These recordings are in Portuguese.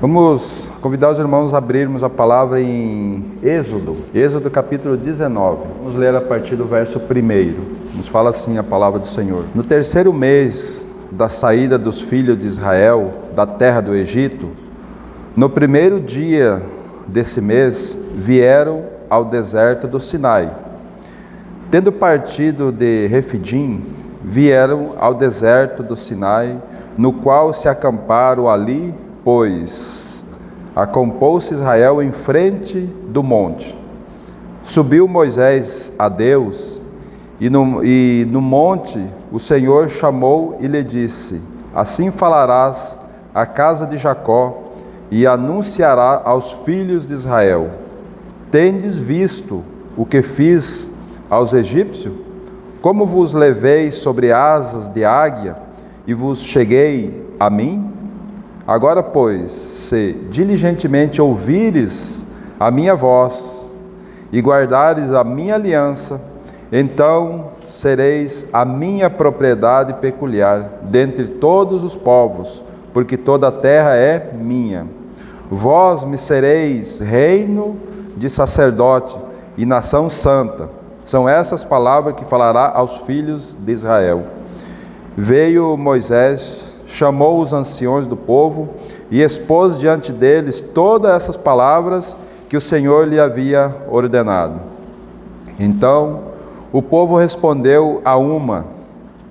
Vamos convidar os irmãos a abrirmos a palavra em Êxodo capítulo 19. Vamos ler a partir do verso 1. Nos fala assim a palavra do Senhor. No terceiro mês da saída dos filhos de Israel da terra do Egito, no primeiro dia desse mês, vieram ao deserto do Sinai. Tendo partido de Refidim, vieram ao deserto do Sinai, no qual se acamparam ali, pois acampou-se Israel em frente do monte. Subiu Moisés a Deus, e no monte o Senhor chamou e lhe disse: assim falarás à casa de Jacó e anunciará aos filhos de Israel: tendes visto o que fiz aos egípcios? Como vos levei sobre asas de águia e vos cheguei a mim? Agora, pois, se diligentemente ouvires a minha voz e guardares a minha aliança, então sereis a minha propriedade peculiar dentre todos os povos, porque toda a terra é minha. Vós me sereis reino de sacerdote e nação santa. São essas palavras que falará aos filhos de Israel. Veio Moisés, chamou os anciões do povo e expôs diante deles todas essas palavras que o Senhor lhe havia ordenado. Então o povo respondeu a uma: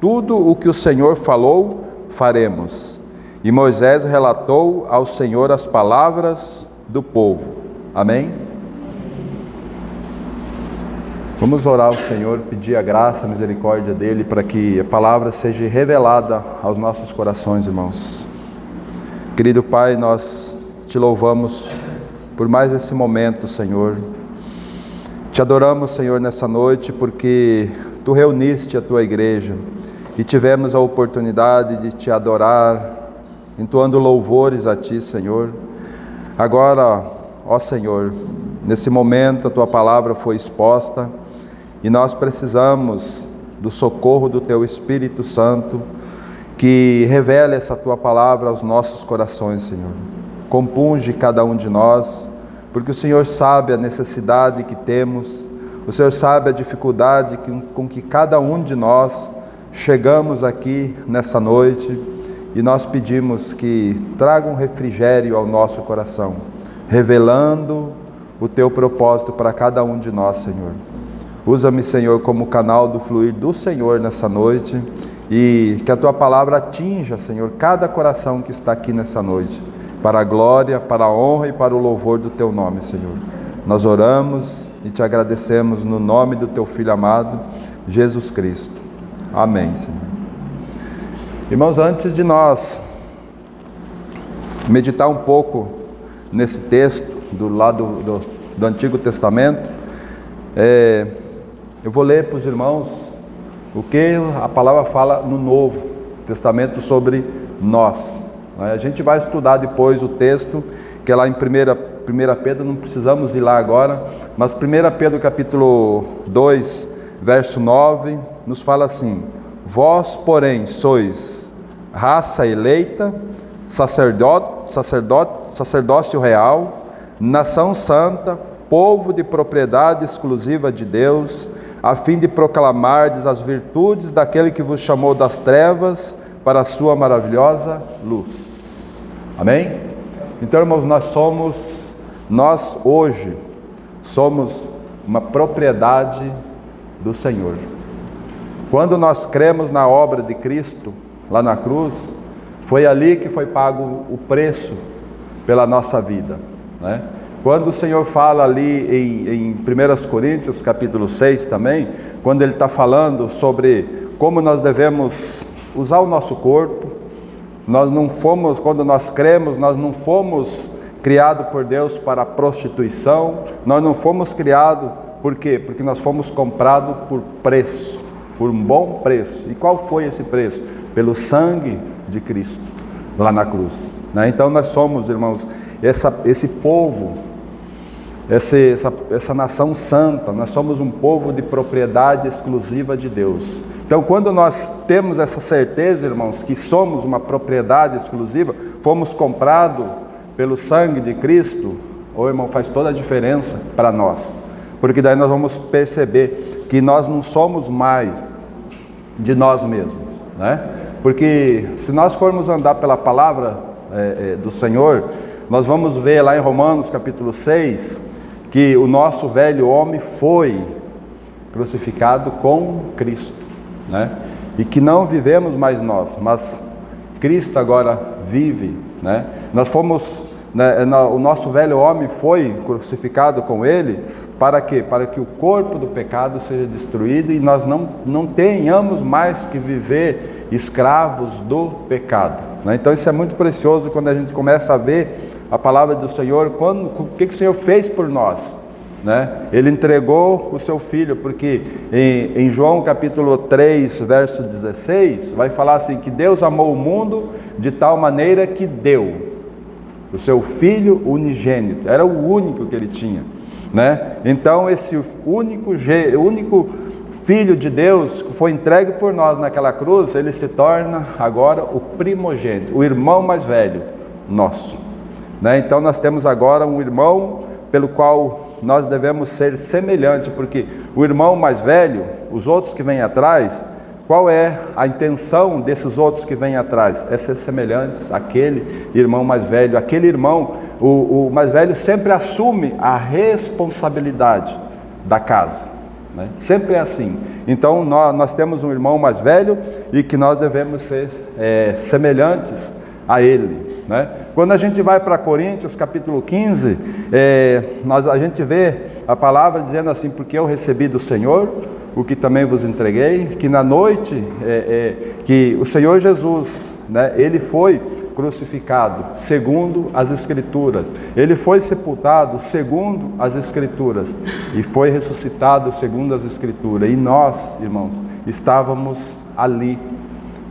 tudo o que o Senhor falou, faremos. E Moisés relatou ao Senhor as palavras do povo. Amém? Vamos orar ao Senhor, pedir a graça, a misericórdia dEle, para que a palavra seja revelada aos nossos corações, irmãos. Querido Pai, nós te louvamos por mais esse momento, Senhor. Te adoramos, Senhor, nessa noite, porque Tu reuniste a Tua igreja e tivemos a oportunidade de Te adorar, entoando louvores a Ti, Senhor. Agora, ó Senhor, nesse momento a Tua palavra foi exposta e nós precisamos do socorro do Teu Espírito Santo, que revele essa Tua palavra aos nossos corações, Senhor. Compunge cada um de nós, porque o Senhor sabe a necessidade que temos, o Senhor sabe a dificuldade com que cada um de nós chegamos aqui nessa noite, e nós pedimos que traga um refrigério ao nosso coração, revelando o Teu propósito para cada um de nós, Senhor. Usa-me, Senhor, como canal do fluir do Senhor nessa noite, e que a Tua palavra atinja, Senhor, cada coração que está aqui nessa noite, para a glória, para a honra e para o louvor do Teu nome, Senhor. Nós oramos e Te agradecemos no nome do Teu Filho amado, Jesus Cristo. Amém, Senhor. Irmãos, antes de nós meditar um pouco nesse texto do lado do Antigo Testamento, eu vou ler para os irmãos o que a palavra fala no Novo Testamento sobre nós. A gente vai estudar depois o texto que é lá em 1 Pedro, não precisamos ir lá agora, mas 1 Pedro capítulo 2, verso 9, nos fala assim: vós, porém, sois raça eleita, sacerdócio real, nação santa, povo de propriedade exclusiva de Deus, a fim de proclamardes as virtudes daquele que vos chamou das trevas para a sua maravilhosa luz. Amém? Então, irmãos, nós hoje somos uma propriedade do Senhor. Quando nós cremos na obra de Cristo, lá na cruz, foi ali que foi pago o preço pela nossa vida, né? Quando o Senhor fala ali em 1 Coríntios, capítulo 6 também, quando Ele está falando sobre como nós devemos usar o nosso corpo, quando nós cremos, nós não fomos criados por Deus para a prostituição, nós não fomos criados, por quê? Porque nós fomos comprados por preço, por um bom preço. E qual foi esse preço? Pelo sangue de Cristo, lá na cruz, né? Então nós somos, irmãos, esse povo, essa nação santa, nós somos um povo de propriedade exclusiva de Deus. Então, quando nós temos essa certeza, irmãos, que somos uma propriedade exclusiva, fomos comprados pelo sangue de Cristo, irmão, faz toda a diferença para nós. Porque daí nós vamos perceber que nós não somos mais de nós mesmos, né? Porque se nós formos andar pela palavra do Senhor, nós vamos ver lá em Romanos capítulo 6, que o nosso velho homem foi crucificado com Cristo, né? E que não vivemos mais nós, mas Cristo agora vive, né? Nós fomos, né, o nosso velho homem foi crucificado com Ele, para quê? Para que o corpo do pecado seja destruído e nós não tenhamos mais que viver escravos do pecado, né? Então isso é muito precioso quando a gente começa a ver a palavra do Senhor, o que o Senhor fez por nós, né? Ele entregou o seu Filho, porque em João capítulo 3, verso 16, vai falar assim, que Deus amou o mundo de tal maneira que deu o seu Filho unigênito, era o único que ele tinha, né? Então esse único Filho de Deus que foi entregue por nós naquela cruz, ele se torna agora o primogênito, o irmão mais velho nosso, né? Então nós temos agora um irmão pelo qual nós devemos ser semelhantes, porque o irmão mais velho, os outros que vêm atrás, qual é a intenção desses outros que vêm atrás? É ser semelhantes àquele irmão mais velho. Aquele irmão, o mais velho sempre assume a responsabilidade da casa, né? Sempre é assim. Então nós temos um irmão mais velho e que nós devemos ser semelhantes a ele, né? Quando a gente vai para Coríntios capítulo 15, a gente vê a palavra dizendo assim, porque eu recebi do Senhor o que também vos entreguei, que na noite que o Senhor Jesus, né, ele foi crucificado segundo as Escrituras, ele foi sepultado segundo as Escrituras e foi ressuscitado segundo as Escrituras, e nós, irmãos, estávamos ali.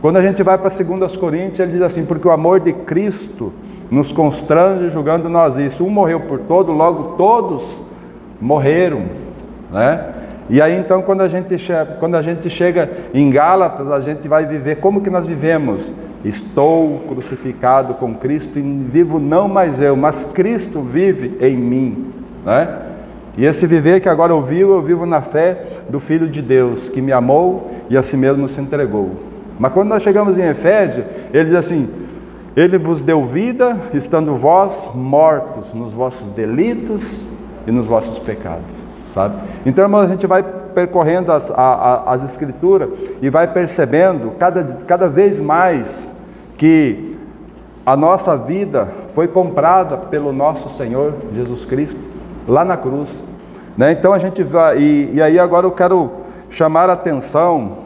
Quando a gente vai para 2 Coríntios, ele diz assim, porque o amor de Cristo nos constrange julgando nós isso, um morreu por todos, logo todos morreram, né? E aí então quando a gente chega em Gálatas, a gente vai viver como que nós vivemos. Estou crucificado com Cristo e vivo não mais eu, mas Cristo vive em mim, né? E esse viver que agora eu vivo na fé do Filho de Deus, que me amou e a si mesmo se entregou. Mas quando nós chegamos em Efésios, ele diz assim, ele vos deu vida, estando vós mortos nos vossos delitos e nos vossos pecados, sabe? Então, irmãos, a gente vai percorrendo as Escrituras e vai percebendo cada vez mais que a nossa vida foi comprada pelo nosso Senhor Jesus Cristo, lá na cruz, né? Então a gente vai, e aí agora eu quero chamar a atenção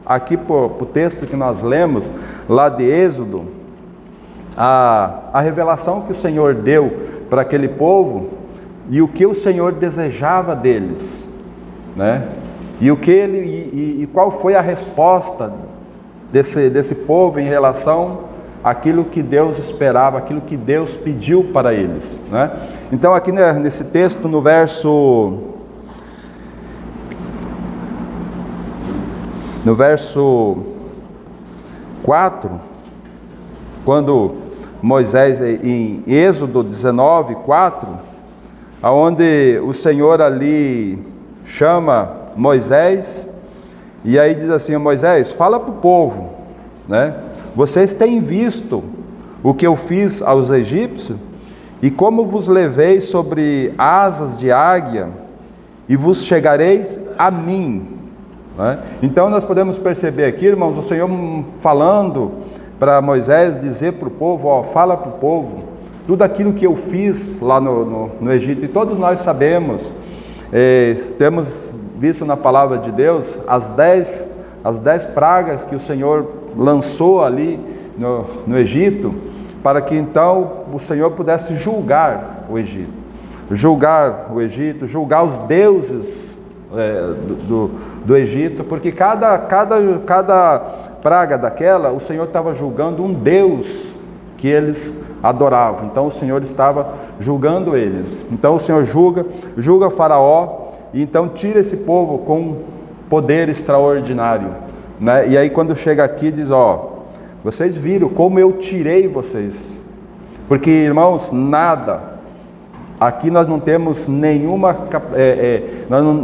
aqui para o texto que nós lemos, lá de Êxodo, a revelação que o Senhor deu para aquele povo e o que o Senhor desejava deles, né? E qual foi a resposta desse povo em relação àquilo que Deus esperava, aquilo que Deus pediu para eles, né? Então aqui nesse texto, no verso 4, quando Moisés, em Êxodo 19, 4, aonde o Senhor ali chama Moisés, e aí diz assim, Moisés, fala para o povo, né? Vocês têm visto o que eu fiz aos egípcios, e como vos levei sobre asas de águia, e vos chegareis a mim, né? Então nós podemos perceber aqui, irmãos, o Senhor falando para Moisés, dizer para o povo, fala para o povo, tudo aquilo que eu fiz lá no Egito, e todos nós sabemos, temos visto na palavra de Deus, as 10 pragas que o Senhor lançou ali no Egito, para que então o Senhor pudesse julgar o Egito, julgar os deuses do Egito, porque cada praga daquela, o Senhor estava julgando um Deus que eles adoravam. Então o Senhor estava julgando eles. Então o Senhor julga Faraó, e então tira esse povo com poder extraordinário, né? E aí quando chega aqui diz, vocês viram como eu tirei vocês, Porque, irmãos, nada, aqui nós não temos nenhuma,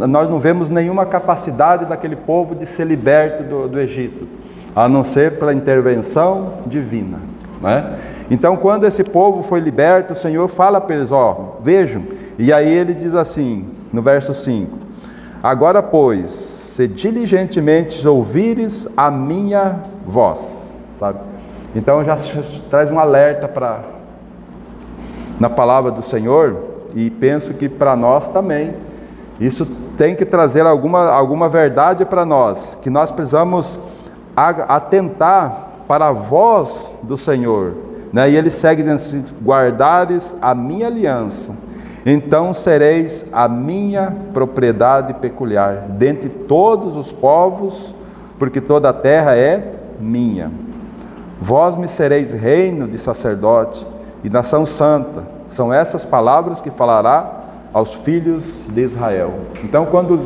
nós não vemos nenhuma capacidade daquele povo de ser liberto do Egito, a não ser pela intervenção divina, né? Então, quando esse povo foi liberto, o Senhor fala para eles, vejam, e aí ele diz assim, no verso 5, agora, pois, se diligentemente ouvires a minha voz, sabe? Então, já traz um alerta na palavra do Senhor, e penso que para nós também, isso tem que trazer alguma verdade para nós, que nós precisamos atentar para a voz do Senhor, né? E ele segue dizendo assim, guardares a minha aliança, então sereis a minha propriedade peculiar, dentre todos os povos, porque toda a terra é minha. Vós me sereis reino de sacerdote e nação santa. São essas palavras que falará aos filhos de Israel. Então, quando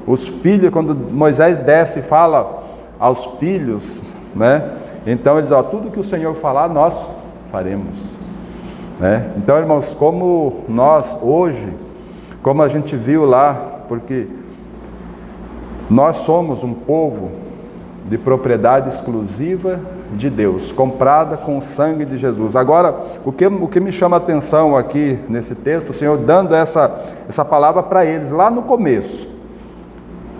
os filhos, quando Moisés desce e fala aos filhos, né? Então eles dizem, tudo que o Senhor falar, nós faremos, né? Então, irmãos, como nós hoje, como a gente viu lá, porque nós somos um povo de propriedade exclusiva de Deus, comprada com o sangue de Jesus. Agora, o que me chama a atenção aqui nesse texto, o Senhor dando essa palavra para eles lá no começo.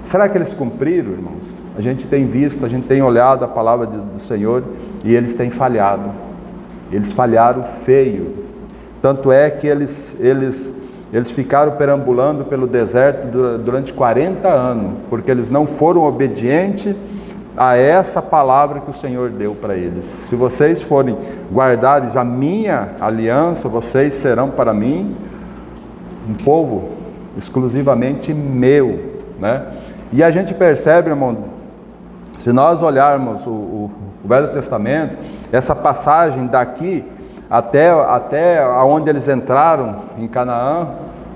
Será que eles cumpriram, irmãos? A gente tem visto, a gente tem olhado a palavra do Senhor e eles têm falhado. Eles falharam feio. Tanto é que eles ficaram perambulando pelo deserto durante 40 anos, porque eles não foram obedientes a essa palavra que o Senhor deu para eles. Se vocês forem guardares a minha aliança, vocês serão para mim um povo exclusivamente meu, né? E a gente percebe, irmão, se nós olharmos o Velho Testamento, essa passagem daqui até onde eles entraram em Canaã,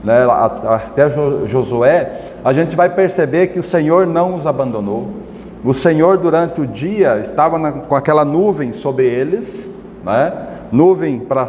né, até Josué, a gente vai perceber que o Senhor não os abandonou. O Senhor durante o dia estava com aquela nuvem sobre eles, né? Nuvem para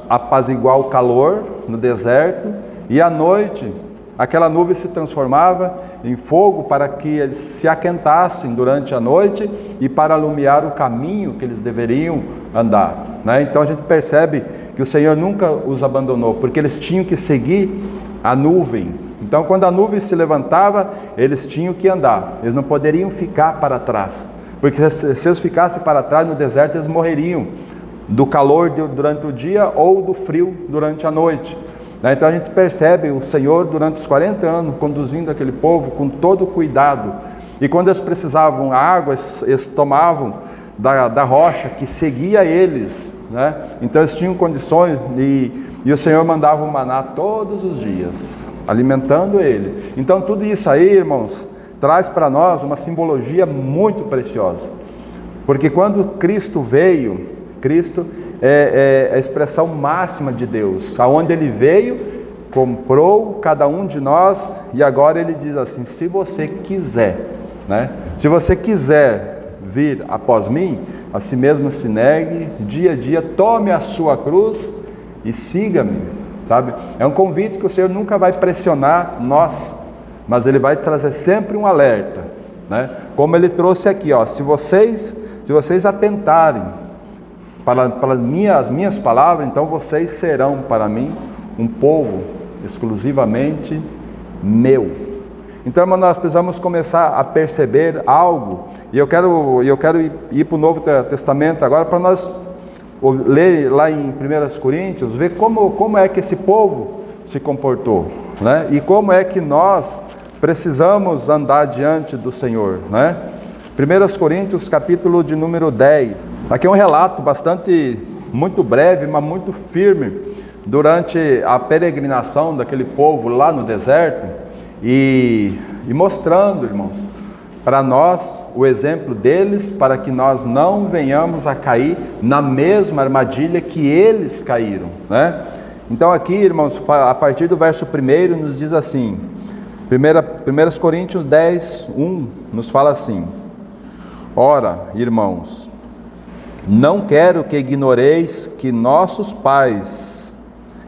apaziguar o calor no deserto, e à noite aquela nuvem se transformava em fogo para que eles se aquentassem durante a noite e para alumiar o caminho que eles deveriam andar, né? Então a gente percebe que o Senhor nunca os abandonou, porque eles tinham que seguir a nuvem. Então, quando a nuvem se levantava, eles tinham que andar, eles não poderiam ficar para trás, porque se eles ficassem para trás no deserto, eles morreriam do calor durante o dia ou do frio durante a noite. Então a gente percebe o Senhor durante os 40 anos conduzindo aquele povo com todo cuidado, e quando eles precisavam água, eles tomavam da rocha que seguia eles, né? Então eles tinham condições, e o Senhor mandava o maná todos os dias, alimentando ele. Então tudo isso aí, irmãos, traz para nós uma simbologia muito preciosa, porque quando Cristo veio, Cristo é a expressão máxima de Deus, aonde ele veio, comprou cada um de nós, e agora ele diz assim, se você quiser, né? Se você quiser vir após mim, a si mesmo se negue, dia a dia, tome a sua cruz e siga-me, sabe? É um convite que o Senhor nunca vai pressionar nós, mas ele vai trazer sempre um alerta, né? Como ele trouxe aqui, se vocês atentarem para as minhas palavras, então vocês serão para mim um povo exclusivamente meu. Então, irmão, nós precisamos começar a perceber algo, e eu quero ir para o Novo Testamento agora, para nós ler lá em 1 Coríntios, ver como é que esse povo se comportou, né? E como é que nós precisamos andar diante do Senhor, né? 1 Coríntios, capítulo de número 10. Aqui é um relato muito breve, mas muito firme, durante a peregrinação daquele povo lá no deserto, e mostrando, irmãos, para nós o exemplo deles, para que nós não venhamos a cair na mesma armadilha que eles caíram, né? Então aqui, irmãos, a partir do verso 1 nos diz assim, 1 Coríntios 10, 1, nos fala assim: ora, irmãos, Não quero que ignoreis que nossos pais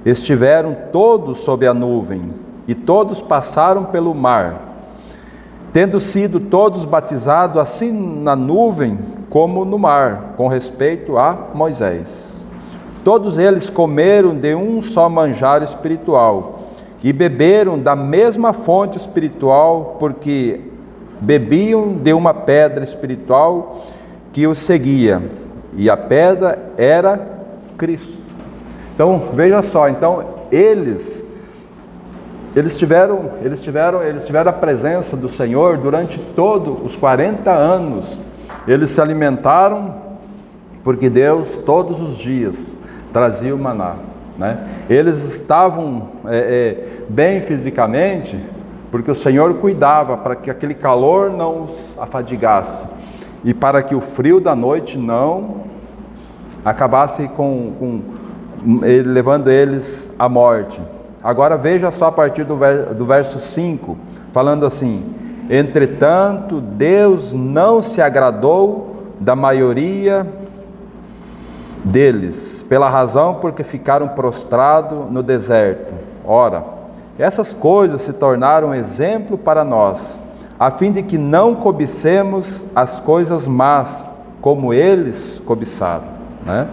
estiveram todos sob a nuvem, e todos passaram pelo mar, tendo sido todos batizados assim na nuvem como no mar, com respeito a Moisés. Todos eles comeram de um só manjar espiritual, e beberam da mesma fonte espiritual, porque bebiam de uma pedra espiritual que os seguia, e a pedra era Cristo. Então, veja só, então eles tiveram a presença do Senhor durante todos os 40 anos. Eles se alimentaram porque Deus todos os dias trazia o maná, né? Eles estavam bem fisicamente porque o Senhor cuidava para que aquele calor não os afadigasse e para que o frio da noite não acabasse levando eles à morte. Agora veja só a partir do verso 5, falando assim: entretanto, Deus não se agradou da maioria deles, pela razão porque ficaram prostrados no deserto. Ora, essas coisas se tornaram exemplo para nós, a fim de que não cobicemos as coisas más, como eles cobiçaram, né?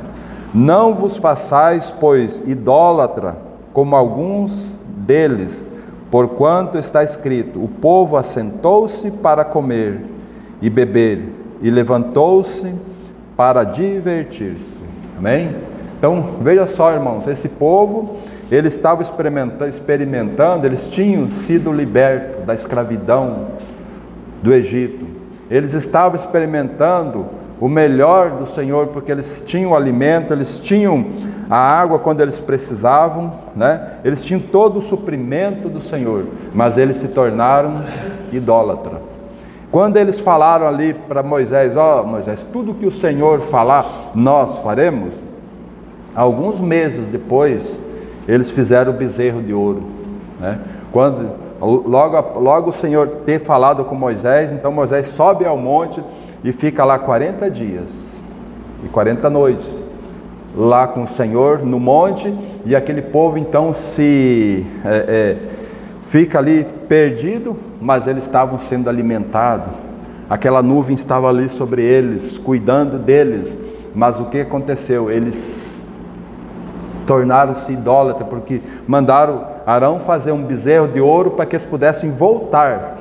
Não vos façais, pois, idólatra, como alguns deles, porquanto está escrito: o povo assentou-se para comer e beber, e levantou-se para divertir-se. Amém? Então, veja só, irmãos, esse povo, eles estavam experimentando, eles tinham sido libertos da escravidão do Egito. Eles estavam experimentando o melhor do Senhor, porque eles tinham alimento, eles tinham a água quando eles precisavam, né? Eles tinham todo o suprimento do Senhor, mas eles se tornaram idólatras. Quando eles falaram ali para Moisés: ó Moisés, tudo que o Senhor falar, nós faremos. Alguns meses depois, eles fizeram o bezerro de ouro, né? Quando logo o Senhor ter falado com Moisés, então Moisés sobe ao monte e fica lá 40 dias e 40 noites, lá com o Senhor no monte, e aquele povo então fica ali perdido, mas eles estavam sendo alimentados, aquela nuvem estava ali sobre eles, cuidando deles. Mas o que aconteceu? Eles tornaram-se idólatras, porque mandaram Arão fazer um bezerro de ouro para que eles pudessem voltar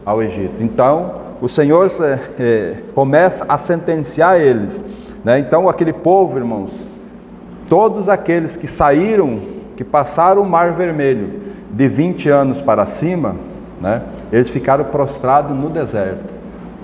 ao Egito. Então o Senhor começa a sentenciar eles, né? Então aquele povo, irmãos, todos aqueles que saíram, que passaram o Mar Vermelho de 20 anos para cima, né? Eles ficaram prostrados no deserto.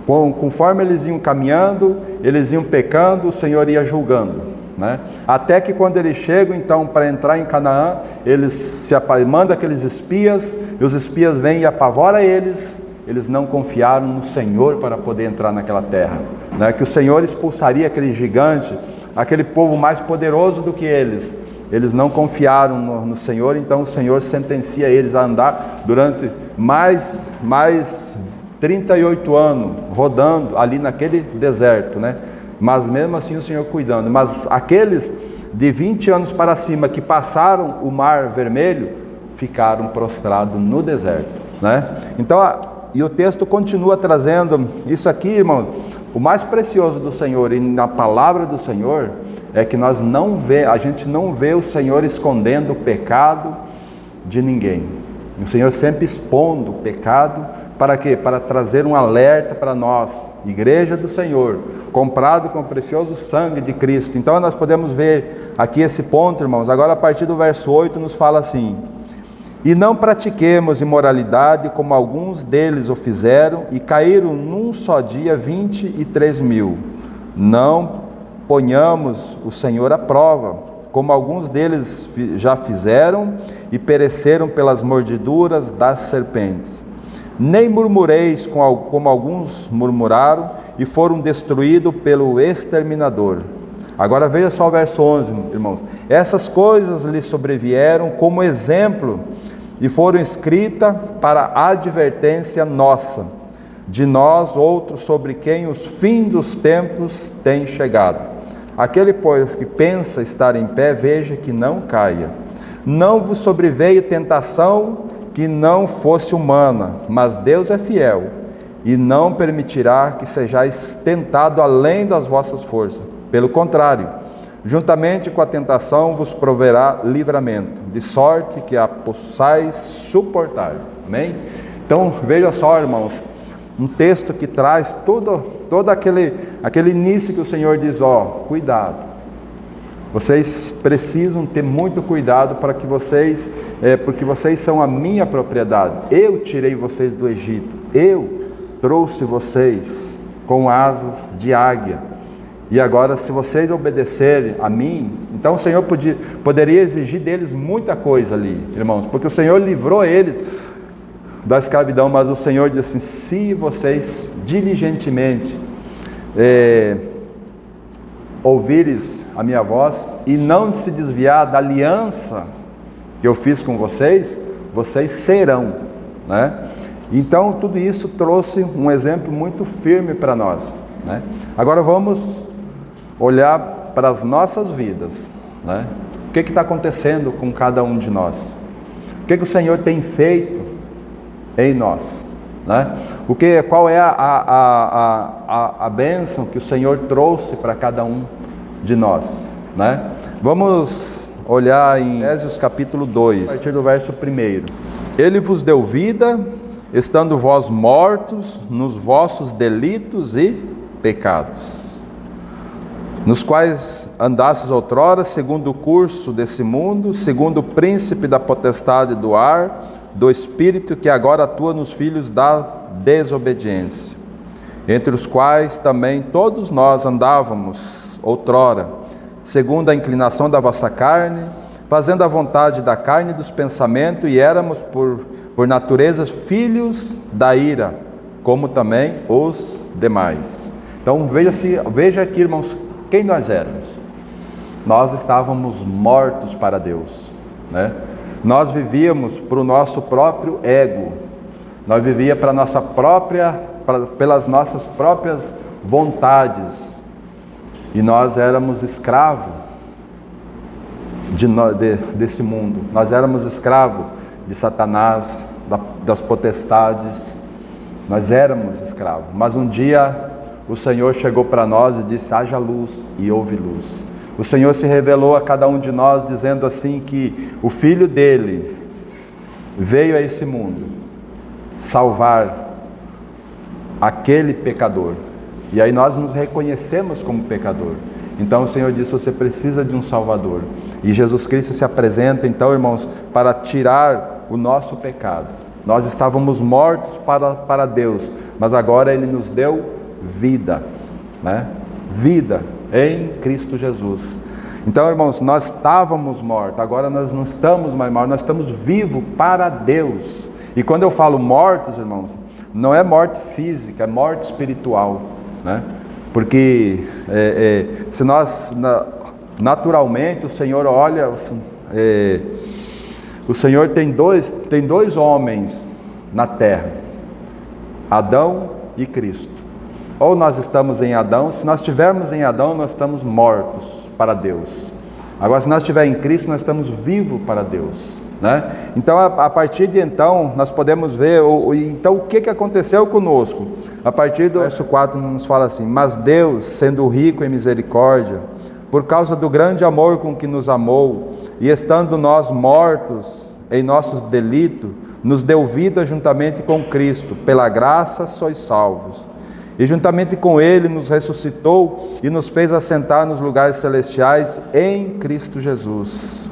Conforme eles iam caminhando, eles iam pecando, o Senhor ia julgando, né? Até que quando eles chegam então para entrar em Canaã, eles mandam aqueles espias, e os espias vêm e apavoram eles. Eles não confiaram no Senhor para poder entrar naquela terra, né? Que o Senhor expulsaria aquele gigante, aquele povo mais poderoso do que eles. Eles não confiaram no Senhor, então o Senhor sentencia eles a andar durante mais 38 anos, rodando ali naquele deserto, né? Mas mesmo assim o Senhor cuidando. Mas aqueles de 20 anos para cima que passaram o Mar Vermelho, ficaram prostrados no deserto, né? Então, e o texto continua trazendo isso aqui, irmão. O mais precioso do Senhor e na palavra do Senhor é que a gente não vê o Senhor escondendo o pecado de ninguém. O Senhor sempre expondo o pecado, para quê? Para trazer um alerta para nós, igreja do Senhor, comprado com o precioso sangue de Cristo. Então nós podemos ver aqui esse ponto, irmãos. Agora a partir do verso 8 nos fala assim: e não pratiquemos imoralidade como alguns deles o fizeram, e caíram num só dia 23.000. Não ponhamos o Senhor à prova, como alguns deles já fizeram e pereceram pelas mordeduras das serpentes. Nem murmureis como alguns murmuraram e foram destruídos pelo exterminador. Agora veja só o verso 11, irmãos. Essas coisas lhe sobrevieram como exemplo e foram escritas para advertência nossa, de nós outros, sobre quem os fins dos tempos têm chegado. Aquele, pois, que pensa estar em pé, veja que não caia. Não vos sobreveio tentação que não fosse humana, mas Deus é fiel, e não permitirá que sejais tentado além das vossas forças. Pelo contrário, juntamente com a tentação vos proverá livramento, de sorte que a possais suportar. Amém? Então, veja só, irmãos, um texto que traz todo aquele início que o Senhor diz, cuidado. Vocês precisam ter muito cuidado para que vocês, porque vocês são a minha propriedade. Eu tirei vocês do Egito. Eu trouxe vocês com asas de águia. E agora, se vocês obedecerem a mim, então o Senhor poderia exigir deles muita coisa ali, irmãos, porque o Senhor livrou eles da escravidão, mas o Senhor disse assim, se vocês diligentemente ouvires a minha voz e não se desviar da aliança que eu fiz com vocês, vocês serão, né? Então tudo isso trouxe um exemplo muito firme para nós, né? Agora vamos olhar para as nossas vidas, né? O que está acontecendo com cada um de nós? O que o Senhor tem feito em nós, né? Qual é a bênção que o Senhor trouxe para cada um de nós, né? Vamos olhar em Efésios capítulo 2, a partir do verso 1. Ele vos deu vida, estando vós mortos nos vossos delitos e pecados, nos quais andastes outrora, segundo o curso desse mundo, segundo o príncipe da potestade do ar, do espírito que agora atua nos filhos da desobediência, entre os quais também todos nós andávamos outrora, segundo a inclinação da vossa carne, fazendo a vontade da carne e dos pensamentos, e éramos por natureza filhos da ira, como também os demais. Então veja aqui, irmãos, quem nós éramos. Nós estávamos mortos para Deus, né? Nós vivíamos para o nosso próprio ego, nós vivíamos pelas nossas próprias vontades, e nós éramos escravos desse mundo, nós éramos escravos de Satanás, das potestades, nós éramos escravos. Mas um dia o Senhor chegou para nós e disse, haja luz, e houve luz. O Senhor se revelou a cada um de nós dizendo assim que o Filho dele veio a esse mundo salvar aquele pecador. E aí nós nos reconhecemos como pecador. Então o Senhor disse, você precisa de um Salvador. E Jesus Cristo se apresenta então, irmãos, para tirar o nosso pecado. Nós estávamos mortos para Deus, mas agora Ele nos deu vida, né? Vida em Cristo Jesus. Então, irmãos, nós estávamos mortos, agora nós não estamos mais mortos, nós estamos vivos para Deus. E quando eu falo mortos, irmãos, não é morte física, é morte espiritual, né? Porque se nós, naturalmente, o Senhor olha, o Senhor tem dois homens na terra, Adão e Cristo. Ou nós estamos em Adão, se nós estivermos em Adão, nós estamos mortos para Deus. Agora, se nós estivermos em Cristo, nós estamos vivos para Deus, né? Então, a partir de então, nós podemos ver, então, o que aconteceu conosco? A partir do verso 4 nos fala assim, mas Deus, sendo rico em misericórdia, por causa do grande amor com que nos amou, e estando nós mortos em nossos delitos, nos deu vida juntamente com Cristo, pela graça sois salvos. E juntamente com Ele nos ressuscitou e nos fez assentar nos lugares celestiais em Cristo Jesus,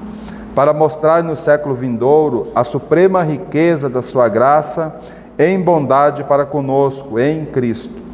para mostrar no século vindouro a suprema riqueza da sua graça em bondade para conosco em Cristo.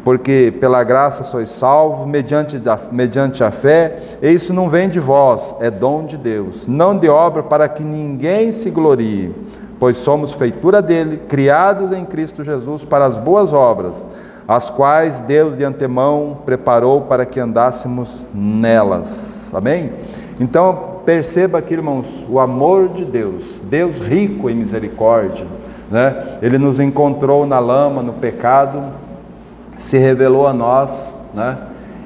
Porque pela graça sois salvos, mediante a fé, e isso não vem de vós, é dom de Deus, não de obra para que ninguém se glorie, pois somos feitura dele, criados em Cristo Jesus para as boas obras, as quais Deus de antemão preparou para que andássemos nelas. Amém? Então perceba aqui, irmãos, o amor de Deus, Deus rico em misericórdia, né? Ele nos encontrou na lama, no pecado, se revelou a nós, né?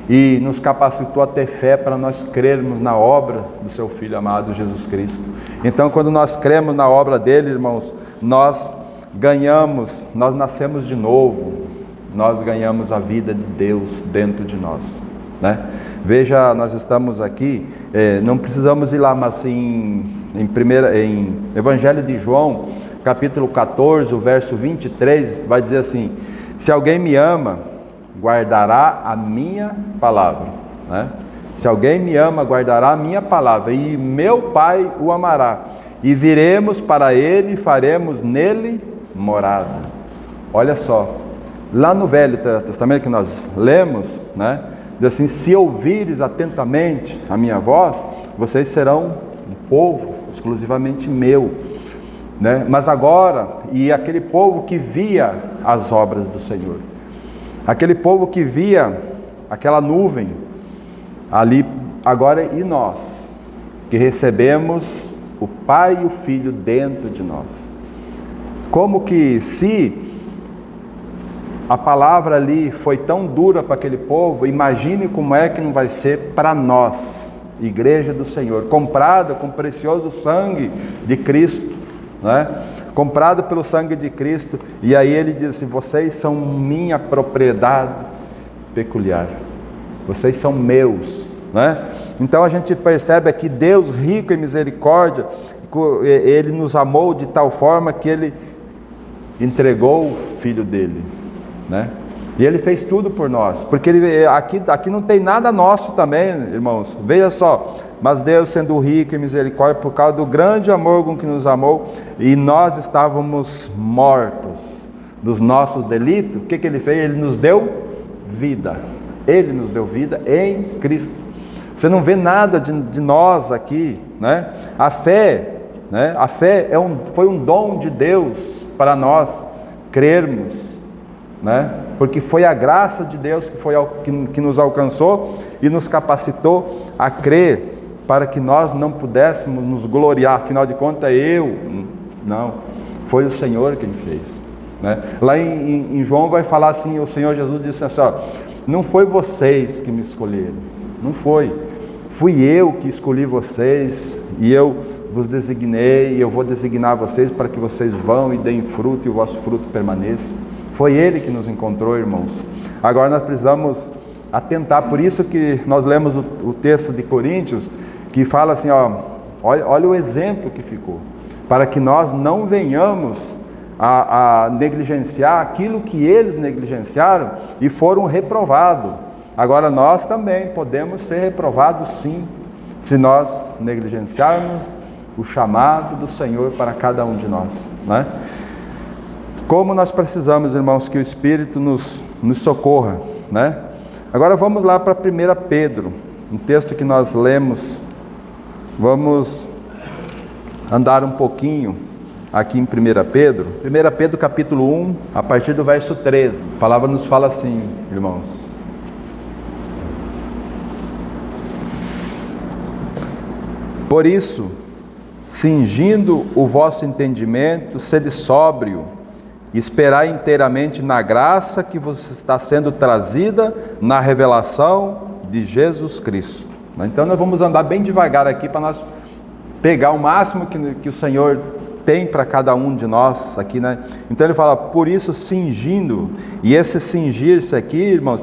e nos capacitou a ter fé para nós crermos na obra do seu Filho amado Jesus Cristo. Então, quando nós cremos na obra dele, irmãos, nós ganhamos, nós nascemos de novo, nós ganhamos a vida de Deus dentro de nós, né? Veja, nós estamos aqui, não precisamos ir lá, mas em Evangelho de João, capítulo 14, o verso 23, vai dizer assim: se alguém me ama, guardará a minha palavra, né? Se alguém me ama, guardará a minha palavra, e meu Pai o amará, e viremos para ele e faremos nele morada. Olha só, lá no Velho Testamento que nós lemos, né, diz assim: se ouvires atentamente a minha voz, vocês serão um povo exclusivamente meu, né? Mas agora, e aquele povo que via as obras do Senhor, aquele povo que via aquela nuvem ali, agora e nós, que recebemos o Pai e o Filho dentro de nós. Como que se a palavra ali foi tão dura para aquele povo, imagine como é que não vai ser para nós, igreja do Senhor, comprada com o precioso sangue de Cristo, né? Comprado pelo sangue de Cristo. E aí ele diz assim: vocês são minha propriedade peculiar, vocês são meus, né? Então a gente percebe aqui Deus rico em misericórdia, ele nos amou de tal forma que ele entregou o Filho dele, né? E ele fez tudo por nós, porque aqui não tem nada nosso também, irmãos. Veja só, mas Deus, sendo rico em misericórdia, por causa do grande amor com que nos amou, e nós estávamos mortos dos nossos delitos, o que ele fez? Ele nos deu vida. Ele nos deu vida em Cristo. Você não vê nada de nós aqui, né? A fé, né? A fé foi um dom de Deus para nós crermos, né? Porque foi a graça de Deus que nos alcançou e nos capacitou a crer, para que nós não pudéssemos nos gloriar. Afinal de contas, não, foi o Senhor quem fez, né? Lá em João vai falar assim, o Senhor Jesus disse assim: ó, não foi vocês que me escolheram, não foi, fui eu que escolhi vocês, e eu vos designei, e eu vou designar vocês para que vocês vão e deem fruto, e o vosso fruto permaneça. Foi Ele que nos encontrou, irmãos. Agora nós precisamos atentar, por isso que nós lemos o texto de Coríntios, que fala assim, ó, olha o exemplo que ficou, para que nós não venhamos a negligenciar aquilo que eles negligenciaram e foram reprovados. Agora nós também podemos ser reprovados sim, se nós negligenciarmos o chamado do Senhor para cada um de nós, né? Como nós precisamos, irmãos, que o Espírito nos socorra, né? Agora vamos lá para 1 Pedro, um texto que nós lemos. Vamos andar um pouquinho aqui em 1 Pedro. 1 Pedro capítulo 1, a partir do verso 13. A palavra nos fala assim, irmãos: por isso, cingindo o vosso entendimento, sede sóbrio, e esperai inteiramente na graça que vos está sendo trazida na revelação de Jesus Cristo. Então nós vamos andar bem devagar aqui para nós pegar o máximo que o Senhor tem para cada um de nós aqui, né? Então ele fala, por isso cingindo, e esse cingir-se aqui, irmãos,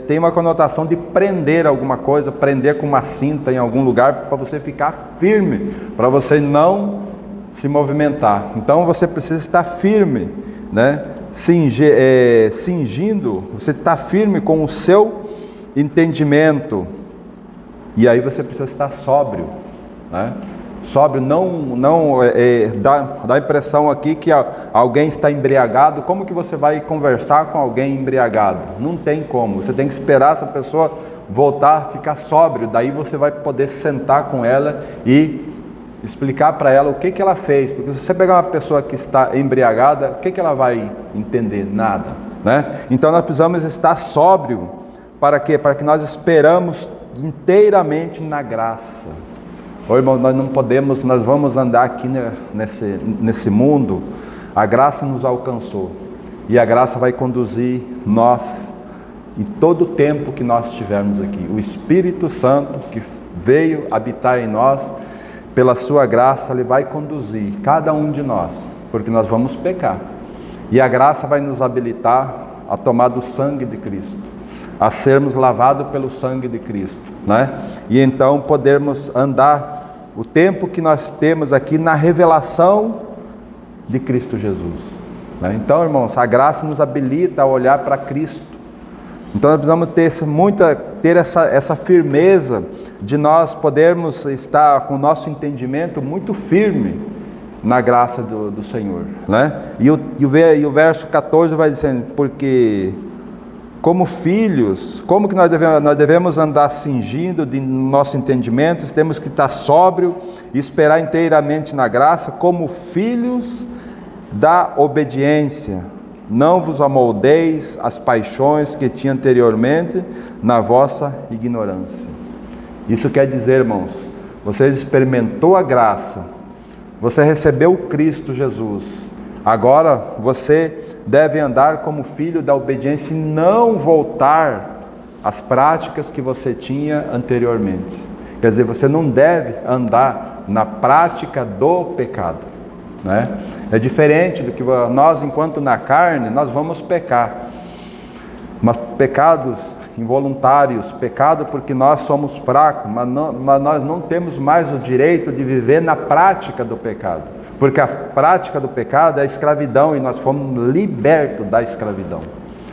tem uma conotação de prender alguma coisa, prender com uma cinta em algum lugar para você ficar firme, para você não se movimentar. Então você precisa estar firme, né? Cingindo, você está firme com o seu entendimento, e aí você precisa estar sóbrio, né? Sóbrio dá a impressão aqui que alguém está embriagado. Como que você vai conversar com alguém embriagado? Não tem como, você tem que esperar essa pessoa voltar, ficar sóbrio, daí você vai poder sentar com ela e explicar para ela o que ela fez. Porque se você pegar uma pessoa que está embriagada, o que ela vai entender? Nada, né? Então nós precisamos estar sóbrio. Para quê? Para que nós esperamos inteiramente na graça. Ô irmão, nós não podemos, nós vamos andar aqui nesse mundo, a graça nos alcançou, e a graça vai conduzir nós e todo o tempo que nós estivermos aqui. O Espírito Santo que veio habitar em nós, pela sua graça, Ele vai conduzir cada um de nós, porque nós vamos pecar. E a graça vai nos habilitar a tomar do sangue de Cristo, a sermos lavados pelo sangue de Cristo, né? E então podermos andar o tempo que nós temos aqui na revelação de Cristo Jesus, né? Então, irmãos, a graça nos habilita a olhar para Cristo. Então nós precisamos ter essa firmeza de nós podermos estar com o nosso entendimento muito firme na graça do Senhor, né? E o verso 14 vai dizendo, porque como filhos, como que nós devemos andar cingindo de nosso entendimento, temos que estar sóbrio e esperar inteiramente na graça, como filhos da obediência. Não vos amoldeis as paixões que tinha anteriormente na vossa ignorância. Isso quer dizer, irmãos, você experimentou a graça, você recebeu Cristo Jesus, agora você deve andar como filho da obediência e não voltar às práticas que você tinha anteriormente. Quer dizer, você não deve andar na prática do pecado, né? É diferente do que nós, enquanto na carne, nós vamos pecar, mas pecados involuntários, pecado porque nós somos fracos, mas nós não temos mais o direito de viver na prática do pecado, porque a prática do pecado é a escravidão e nós fomos libertos da escravidão.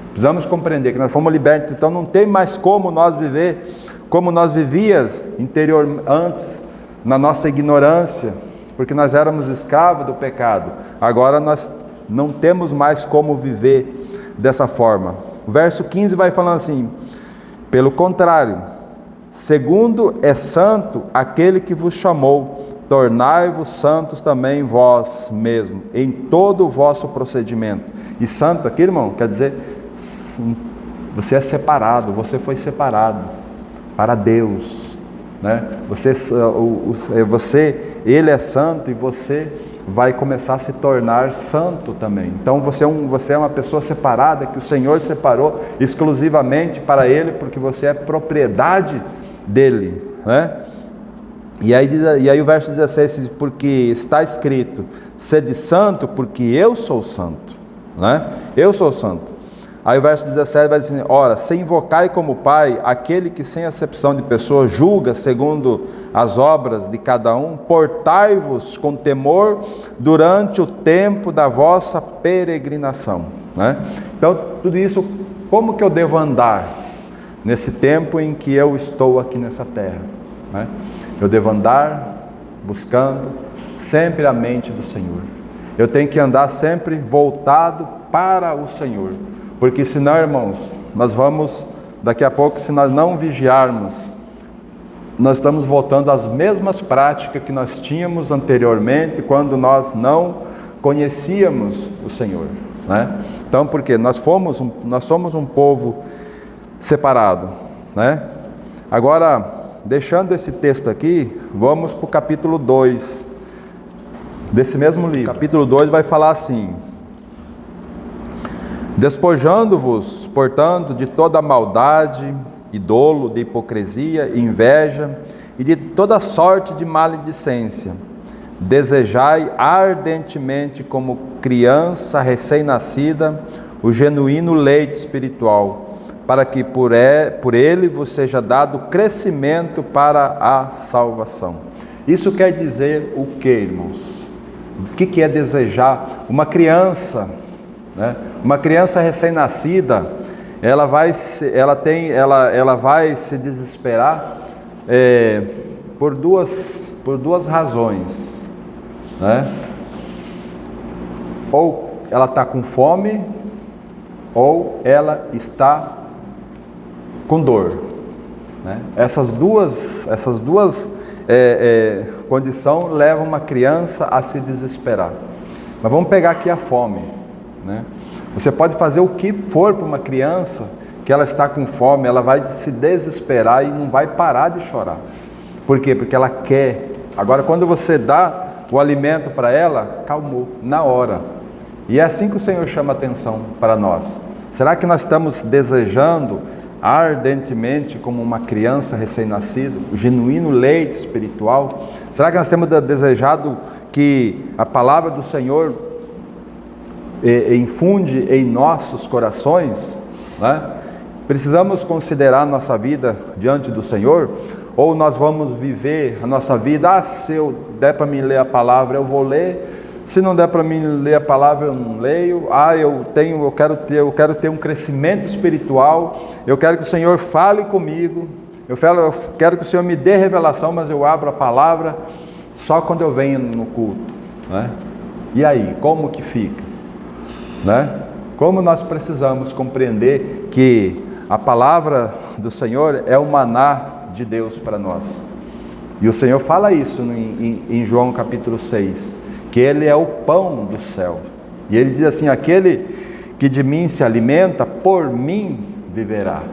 Precisamos compreender que nós fomos libertos, então não tem mais como nós viver como nós vivíamos antes, na nossa ignorância, porque nós éramos escravos do pecado. Agora nós não temos mais como viver dessa forma. O verso 15 vai falando assim: pelo contrário, segundo é santo aquele que vos chamou, tornai-vos santos também vós mesmos, em todo o vosso procedimento. E santo aqui, irmão, quer dizer, você é separado, você foi separado para Deus, né? Ele é santo e você vai começar a se tornar santo também. Então você é uma pessoa separada, que o Senhor separou exclusivamente para Ele, porque você é propriedade dEle, né? E aí o verso 16 diz, porque está escrito, sede santo, porque eu sou santo, né? Eu sou santo. Aí o verso 17 vai dizer, ora, se invocai como Pai aquele que sem acepção de pessoa julga segundo as obras de cada um, portai-vos com temor durante o tempo da vossa peregrinação, né? Então, tudo isso, como que eu devo andar nesse tempo em que eu estou aqui nessa terra, né? Eu devo andar buscando sempre a mente do Senhor. Eu tenho que andar sempre voltado para o Senhor. Porque senão, irmãos, nós vamos, daqui a pouco, se nós não vigiarmos, nós estamos voltando às mesmas práticas que nós tínhamos anteriormente, quando nós não conhecíamos o Senhor, né? Então, porque nós somos um povo separado, né? Agora, deixando esse texto aqui, vamos para o capítulo 2 desse mesmo livro. O capítulo 2 vai falar assim: despojando-vos, portanto, de toda maldade e dolo, de hipocrisia e inveja, e de toda sorte de maledicência, desejai ardentemente, como criança recém-nascida, o genuíno leite espiritual, para que por ele vos seja dado crescimento para a salvação. Isso quer dizer o que, irmãos? O que é desejar? Uma criança, né? Uma criança recém-nascida, ela vai se desesperar por duas razões, né? Ou ela está com fome, ou ela está com dor, né? Essas duas condições levam uma criança a se desesperar. Mas vamos pegar aqui a fome, né? Você pode fazer o que for para uma criança que ela está com fome, ela vai se desesperar e não vai parar de chorar. Por quê? Porque ela quer. Agora, quando você dá o alimento para ela, calmou, na hora. E é assim que o Senhor chama a atenção para nós. Será que nós estamos desejando ardentemente como uma criança recém-nascida, o genuíno leite espiritual? Será que nós temos desejado que a palavra do Senhor infunde em nossos corações, né? Precisamos considerar nossa vida diante do Senhor, ou nós vamos viver a nossa vida, se eu der para mim ler a palavra eu vou ler, se não der para mim ler a palavra eu não leio, eu quero ter um crescimento espiritual, eu quero que o Senhor fale comigo, eu quero que o Senhor me dê revelação, mas eu abro a palavra só quando eu venho no culto, né? E aí, como que fica? Né? Como nós precisamos compreender que a palavra do Senhor é o maná de Deus para nós. E o Senhor fala isso em João capítulo 6, que Ele é o pão do céu. E Ele diz assim, aquele que de mim se alimenta, por mim viverá.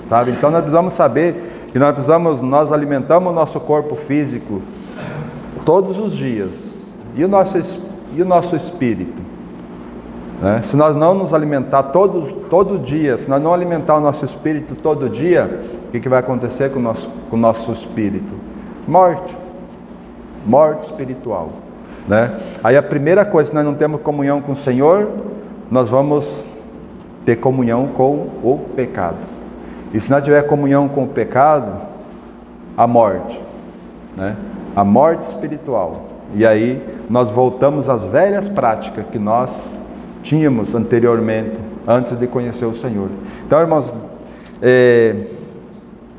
Sabe? Então nós precisamos saber que nós alimentamos o nosso corpo físico todos os dias. E o nosso espírito? Né? Se nós não nos alimentar todo dia, se nós não alimentar o nosso espírito todo dia, o que vai acontecer com o nosso espírito? Morte espiritual, né? Aí a primeira coisa, se nós não temos comunhão com o Senhor, nós vamos ter comunhão com o pecado. E se nós tiver comunhão com o pecado, a morte, né? A morte espiritual. E aí nós voltamos às velhas práticas que nós tínhamos anteriormente, antes de conhecer o Senhor. Então, irmãos,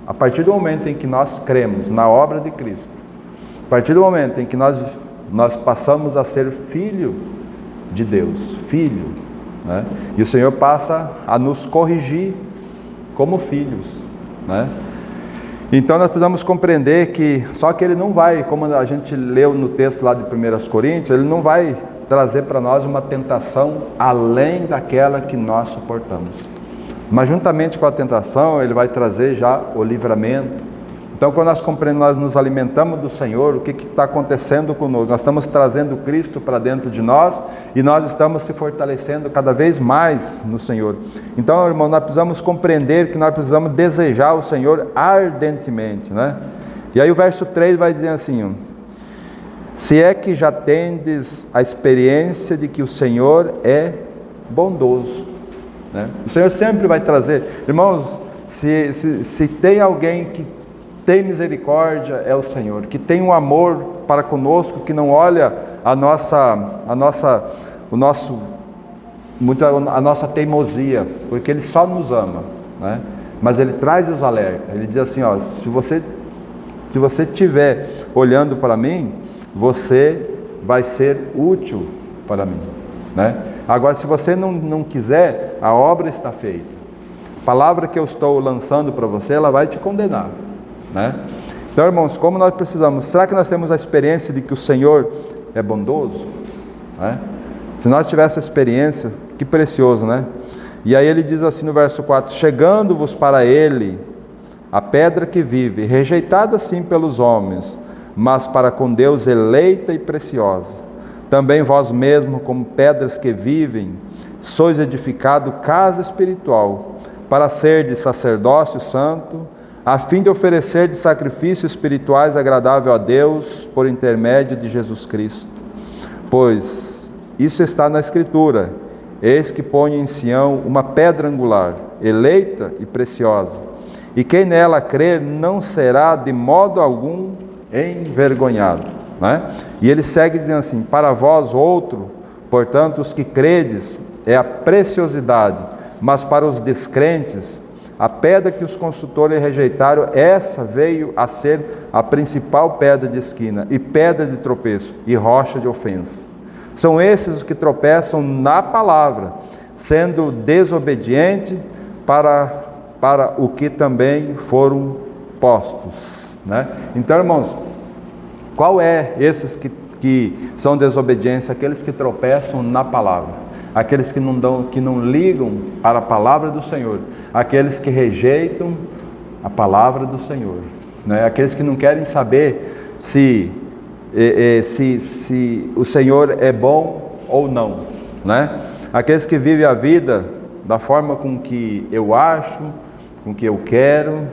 a partir do momento em que nós cremos na obra de Cristo, a partir do momento em que nós passamos a ser filho de Deus, filho, né? E o Senhor passa a nos corrigir como filhos, né? Então nós precisamos compreender que, só que Ele não vai, como a gente leu no texto lá de 1 Coríntios, Ele não vai trazer para nós uma tentação além daquela que nós suportamos. Mas juntamente com a tentação, Ele vai trazer já o livramento. Então quando nós compreendemos, nós nos alimentamos do Senhor, o que está acontecendo conosco? Nós estamos trazendo Cristo para dentro de nós e nós estamos se fortalecendo cada vez mais no Senhor. Então, irmão, nós precisamos compreender que nós precisamos desejar o Senhor ardentemente, né? E aí o verso 3 vai dizer assim, se é que já tendes a experiência de que o Senhor é bondoso, né? O Senhor sempre vai trazer, irmãos, se tem alguém que tem misericórdia, é o Senhor, que tem um amor para conosco, que não olha a nossa teimosia, porque Ele só nos ama, né? Mas Ele traz os alertas, Ele diz assim, ó, se você estiver olhando para mim, você vai ser útil para mim, né? Agora, se você não quiser, a obra está feita. A palavra que eu estou lançando para você, ela vai te condenar, né? Então, irmãos, como nós precisamos, será que nós temos a experiência de que o Senhor é bondoso, né? Se nós tivéssemos essa experiência, que precioso, né? E aí ele diz assim no verso 4, chegando-vos para Ele, a pedra que vive, rejeitada sim pelos homens, mas para com Deus eleita e preciosa. Também vós mesmos, como pedras que vivem, sois edificado casa espiritual, para ser de sacerdócio santo, a fim de oferecer de sacrifícios espirituais agradável a Deus, por intermédio de Jesus Cristo. Pois isso está na Escritura, eis que põe em Sião uma pedra angular, eleita e preciosa, e quem nela crer não será de modo algum envergonhado, né? E ele segue dizendo assim, para vós outro, portanto os que credes, é a preciosidade, mas para os descrentes, a pedra que os construtores rejeitaram, essa veio a ser a principal pedra de esquina, e pedra de tropeço, e rocha de ofensa. São esses os que tropeçam na palavra, sendo desobedientes para o que também foram postos, né? Então, irmãos, qual é esses que são desobedientes? Aqueles que tropeçam na palavra, aqueles que não ligam para a palavra do Senhor, aqueles que rejeitam a palavra do Senhor, né? Aqueles que não querem saber se o Senhor é bom ou não, né? Aqueles que vivem a vida da forma com que eu acho, com que eu quero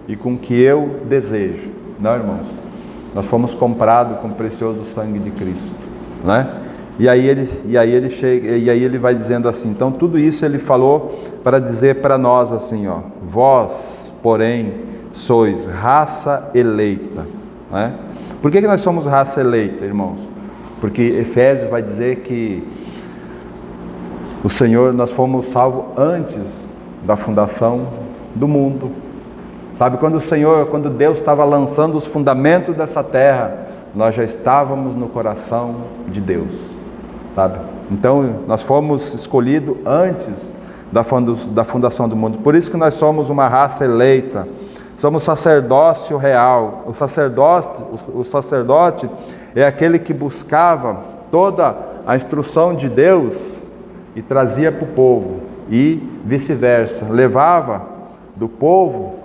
e com que eu desejo. Não, irmãos. Nós fomos comprados com o precioso sangue de Cristo, né? E aí ele vai dizendo assim, então tudo isso ele falou para dizer para nós assim, ó, vós, porém, sois raça eleita, né? Por que nós somos raça eleita, irmãos? Porque Efésios vai dizer que o Senhor, nós fomos salvos antes da fundação do mundo. Sabe, quando Deus estava lançando os fundamentos dessa terra, nós já estávamos no coração de Deus, sabe? Então, nós fomos escolhidos antes da fundação do mundo. Por isso que nós somos uma raça eleita, somos sacerdócio real. O sacerdote é aquele que buscava toda a instrução de Deus e trazia para o povo, e vice-versa, levava do povo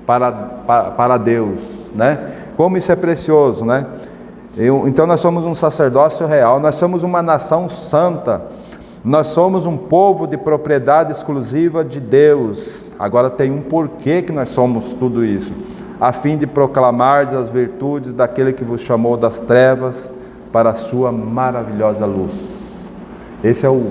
para Deus, né? Como isso é precioso, né? Então nós somos um sacerdócio real, nós somos uma nação santa, nós somos um povo de propriedade exclusiva de Deus. Agora tem um porquê que nós somos tudo isso, a fim de proclamar as virtudes daquele que vos chamou das trevas para a sua maravilhosa luz. Esse é o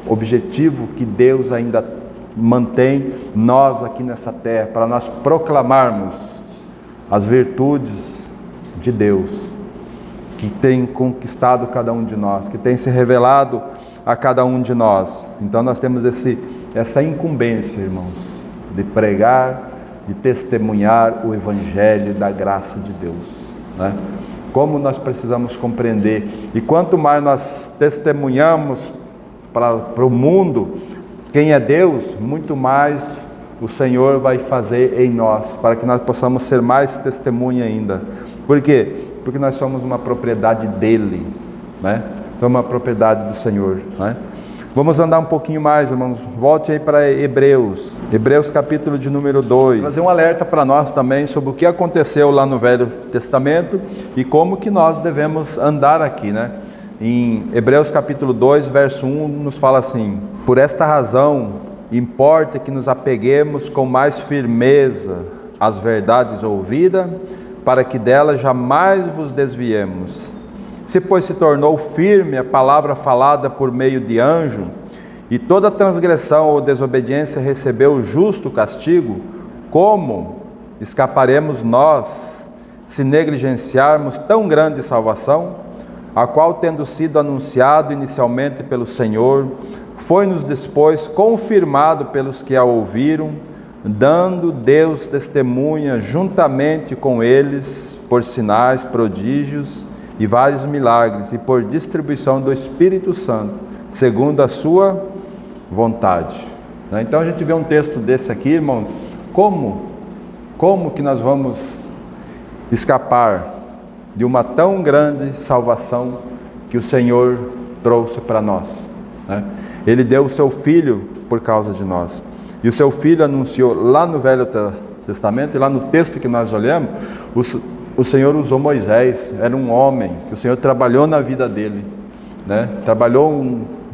objetivo que Deus ainda mantém nós aqui nessa terra, para nós proclamarmos as virtudes de Deus, que tem conquistado cada um de nós, que tem se revelado a cada um de nós. Então nós temos essa incumbência, irmãos, de pregar, de testemunhar o Evangelho da graça de Deus, né? Como nós precisamos compreender, e quanto mais nós testemunhamos para o mundo quem é Deus, muito mais o Senhor vai fazer em nós, para que nós possamos ser mais testemunha ainda. Por quê? Porque nós somos uma propriedade dEle, né? Somos uma propriedade do Senhor, né? Vamos andar um pouquinho mais, irmãos. Volte aí para Hebreus capítulo de número 2. Fazer um alerta para nós também sobre o que aconteceu lá no Velho Testamento e como que nós devemos andar aqui, né? Em Hebreus capítulo 2, verso 1, nos fala assim: por esta razão, importa que nos apeguemos com mais firmeza às verdades ouvidas, para que delas jamais vos desviemos. Se, pois, se tornou firme a palavra falada por meio de anjo, e toda transgressão ou desobediência recebeu justo castigo, como escaparemos nós, se negligenciarmos tão grande salvação, a qual, tendo sido anunciado inicialmente pelo Senhor, foi-nos depois confirmado pelos que a ouviram, dando Deus testemunha juntamente com eles, por sinais, prodígios e vários milagres, e por distribuição do Espírito Santo, segundo a sua vontade. Então a gente vê um texto desse aqui, irmão, como que nós vamos escapar de uma tão grande salvação que o Senhor trouxe para nós, né? Ele deu o seu Filho por causa de nós, e o seu Filho anunciou lá no Velho Testamento, e lá no texto que nós olhamos, o Senhor usou Moisés. Era um homem que o Senhor trabalhou na vida dele, né? Trabalhou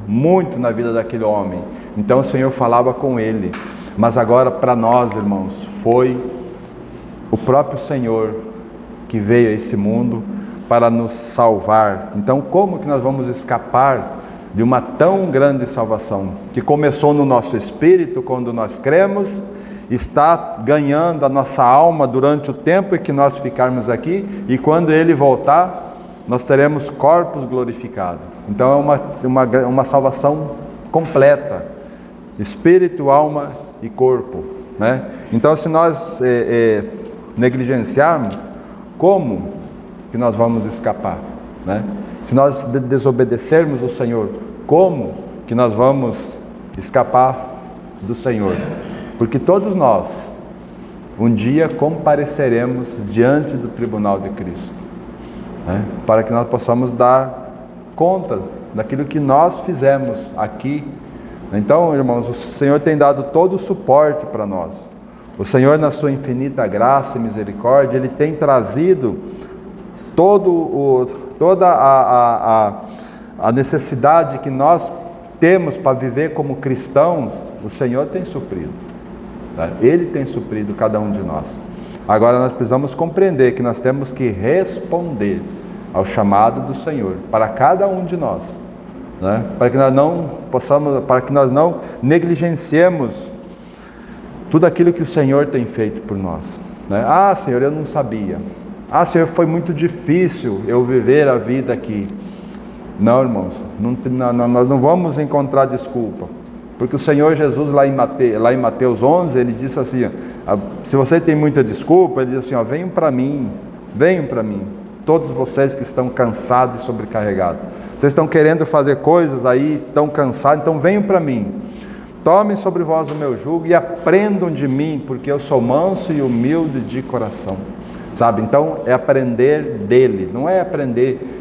muito na vida daquele homem, então o Senhor falava com ele. Mas agora para nós, irmãos, foi o próprio Senhor que veio a esse mundo para nos salvar. Então, como que nós vamos escapar de uma tão grande salvação, que começou no nosso espírito quando nós cremos, está ganhando a nossa alma durante o tempo em que nós ficarmos aqui, e quando Ele voltar, nós teremos corpos glorificados. Então é uma salvação completa, espírito, alma e corpo, né? Então, se nós negligenciarmos, como que nós vamos escapar, né? Se nós desobedecermos o Senhor, como que nós vamos escapar do Senhor? Porque todos nós, um dia compareceremos diante do tribunal de Cristo, né? Para que nós possamos dar conta daquilo que nós fizemos aqui. Então, irmãos, o Senhor tem dado todo o suporte para nós. O Senhor, na sua infinita graça e misericórdia, Ele tem trazido toda a necessidade que nós temos para viver como cristãos, o Senhor tem suprido. Tá? Ele tem suprido cada um de nós. Agora nós precisamos compreender que nós temos que responder ao chamado do Senhor para cada um de nós, né? Para que nós não negligenciemos tudo aquilo que o Senhor tem feito por nós, né? Ah, Senhor, eu não sabia. Ah, Senhor, foi muito difícil eu viver a vida aqui. Não, irmãos, nós não vamos encontrar desculpa. Porque o Senhor Jesus, lá em Mateus 11, Ele disse assim, se você tem muita desculpa, Ele diz assim, venham para mim, todos vocês que estão cansados e sobrecarregados. Vocês estão querendo fazer coisas aí, estão cansados, então venham para mim. Tomem sobre vós o meu jugo e aprendam de mim, porque eu sou manso e humilde de coração. Sabe? Então é aprender dele, não é aprender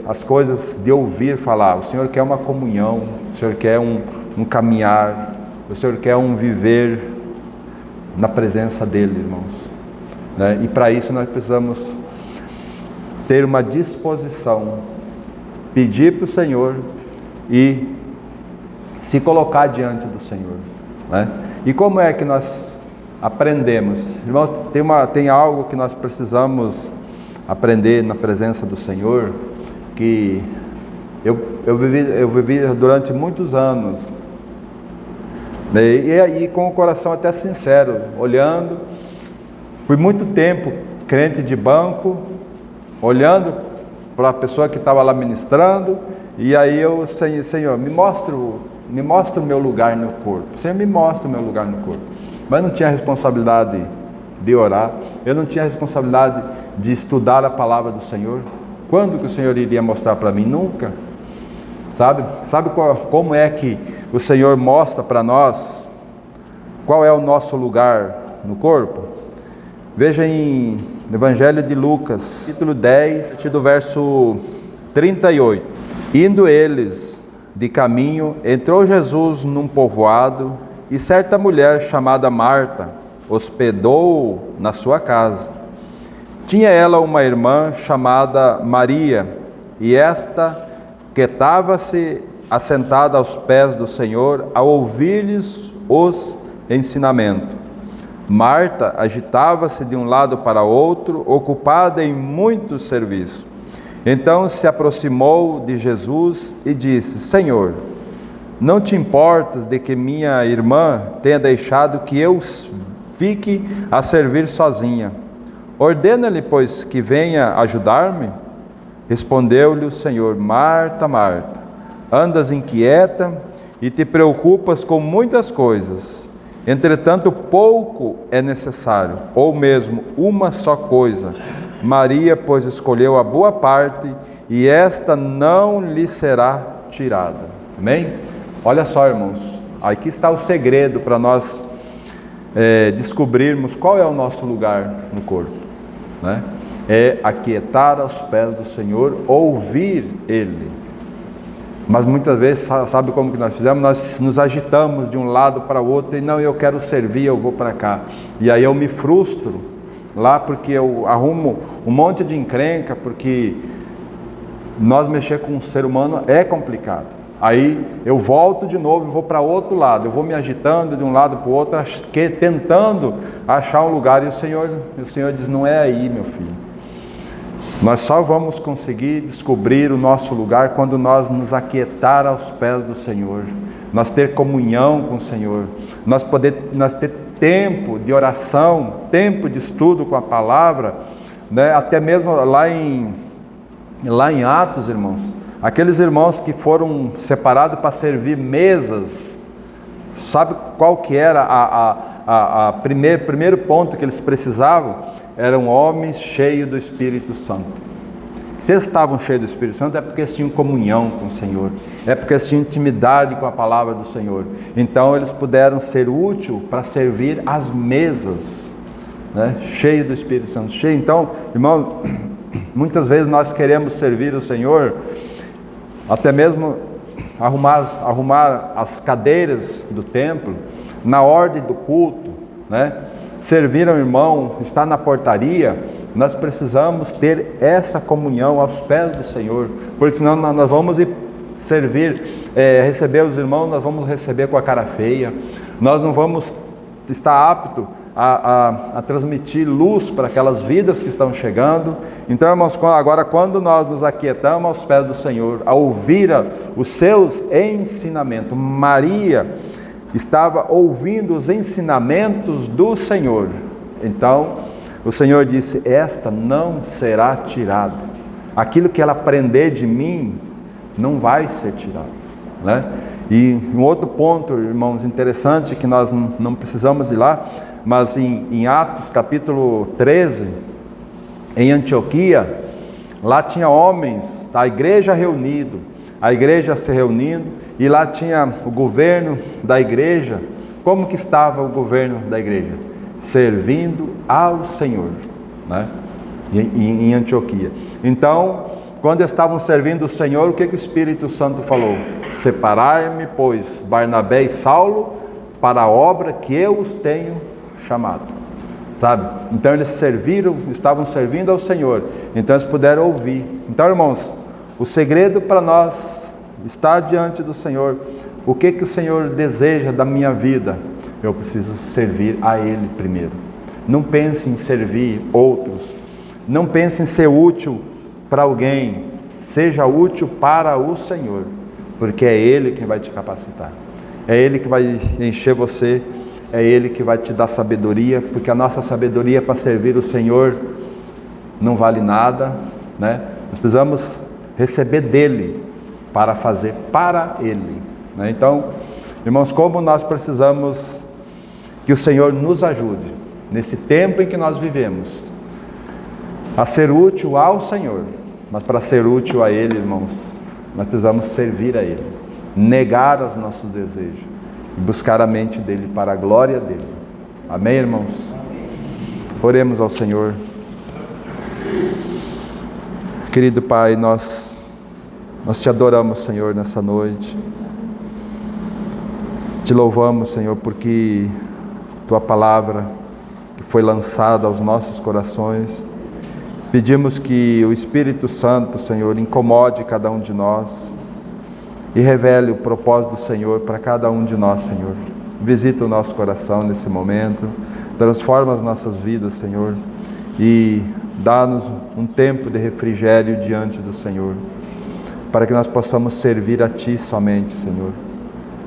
as coisas de ouvir falar. O Senhor quer uma comunhão, o Senhor quer um caminhar, o Senhor quer um viver na presença dele, irmãos, né? E para isso nós precisamos ter uma disposição, pedir para o Senhor e se colocar diante do Senhor, né? E como é que nós aprendemos? Irmãos, tem algo que nós precisamos aprender na presença do Senhor, que eu vivi durante muitos anos, e aí com o coração até sincero, olhando, fui muito tempo crente de banco, olhando para a pessoa que estava lá ministrando, e aí eu, Senhor, me mostra o meu lugar no corpo. Senhor, me mostra o meu lugar no corpo. Mas não tinha responsabilidade de orar, eu não tinha responsabilidade de estudar a palavra do Senhor. Quando que o Senhor iria mostrar para mim? Nunca. Sabe como é que o Senhor mostra para nós qual é o nosso lugar no corpo? Veja em Evangelho de Lucas, capítulo 10, do verso 38. Indo eles de caminho, entrou Jesus num povoado, e certa mulher chamada Marta hospedou-o na sua casa. Tinha ela uma irmã chamada Maria, e esta quietava-se assentada aos pés do Senhor, a ouvir-lhes os ensinamentos. Marta agitava-se de um lado para outro, ocupada em muito serviço. Então se aproximou de Jesus e disse: Senhor, não te importas de que minha irmã tenha deixado que eu fique a servir sozinha? Ordena-lhe, pois, que venha ajudar-me. Respondeu-lhe o Senhor: Marta, Marta, andas inquieta e te preocupas com muitas coisas. Entretanto, pouco é necessário, ou mesmo uma só coisa. Maria, pois, escolheu a boa parte, e esta não lhe será tirada. Amém? Olha só, irmãos, aqui está o segredo para nós descobrirmos qual é o nosso lugar no corpo, né? É aquietar aos pés do Senhor, ouvir Ele. Mas muitas vezes, sabe como que nós fizemos? Nós nos agitamos de um lado para o outro, e não, eu quero servir, eu vou para cá. E aí eu me frustro lá, porque eu arrumo um monte de encrenca, porque nós mexer com um ser humano é complicado. Aí eu volto de novo e vou para outro lado, eu vou me agitando de um lado para o outro, tentando achar um lugar, e o Senhor diz: não é aí, meu filho. Nós só vamos conseguir descobrir o nosso lugar quando nós nos aquietar aos pés do Senhor, nós ter comunhão com o Senhor, nós ter tempo de oração, tempo de estudo com a palavra, né? Até mesmo lá em Atos, irmãos, aqueles irmãos que foram separados para servir mesas, sabe qual que era primeiro ponto que eles precisavam? Eram homens cheios do Espírito Santo. Se eles estavam cheios do Espírito Santo, é porque eles tinham comunhão com o Senhor, é porque eles tinham intimidade com a palavra do Senhor. Então eles puderam ser úteis para servir as mesas, né? Cheio do Espírito Santo. Então, irmão, muitas vezes nós queremos servir o Senhor, até mesmo arrumar as cadeiras do templo, na ordem do culto, né? Servir ao irmão, estar na portaria. Nós precisamos ter essa comunhão aos pés do Senhor, porque senão nós vamos ir servir, receber os irmãos, nós vamos receber com a cara feia, nós não vamos estar apto a transmitir luz para aquelas vidas que estão chegando. Então, irmãos, agora quando nós nos aquietamos aos pés do Senhor, a ouvir os seus ensinamentos, Maria estava ouvindo os ensinamentos do Senhor. Então, o Senhor disse: esta não será tirada. Aquilo que ela aprender de mim, não vai ser tirado, né? E um outro ponto, irmãos, interessante, que nós não precisamos ir lá, mas em Atos capítulo 13, em Antioquia, lá tinha homens, a igreja se reunindo, e lá tinha o governo da igreja. Como que estava o governo da igreja? Servindo ao Senhor, né? Em Antioquia. Então, quando estavam servindo o Senhor, o que o Espírito Santo falou? Separai-me, pois, Barnabé e Saulo, para a obra que eu os tenho chamado. Sabe? Então eles estavam servindo ao Senhor. Então eles puderam ouvir. Então, irmãos, o segredo para nós estar diante do Senhor, o que o Senhor deseja da minha vida? Eu preciso servir a Ele primeiro. Não pense em servir outros. Não pense em ser útil para alguém. Seja útil para o Senhor, porque é Ele quem vai te capacitar. É Ele que vai encher você. É Ele que vai te dar sabedoria, porque a nossa sabedoria para servir o Senhor não vale nada, né? Nós precisamos receber dEle para fazer para Ele, né? Então, irmãos, como nós precisamos que o Senhor nos ajude, nesse tempo em que nós vivemos, a ser útil ao Senhor. Mas para ser útil a Ele, irmãos, nós precisamos servir a Ele, negar os nossos desejos, e buscar a mente dEle para a glória dEle. Amém, irmãos? Oremos ao Senhor. Querido Pai, nós te adoramos, Senhor, nessa noite. Te louvamos, Senhor, porque Tua palavra que foi lançada aos nossos corações. Pedimos que o Espírito Santo, Senhor, incomode cada um de nós e revele o propósito do Senhor para cada um de nós, Senhor. Visita o nosso coração nesse momento, transforma as nossas vidas, Senhor, e dá-nos um tempo de refrigério diante do Senhor, para que nós possamos servir a Ti somente, Senhor.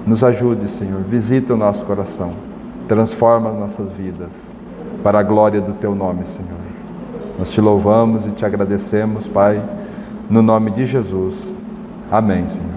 Nos ajude, Senhor, visita o nosso coração, transforma as nossas vidas, para a glória do Teu nome, Senhor. Nós Te louvamos e Te agradecemos, Pai, no nome de Jesus. Amém, Senhor.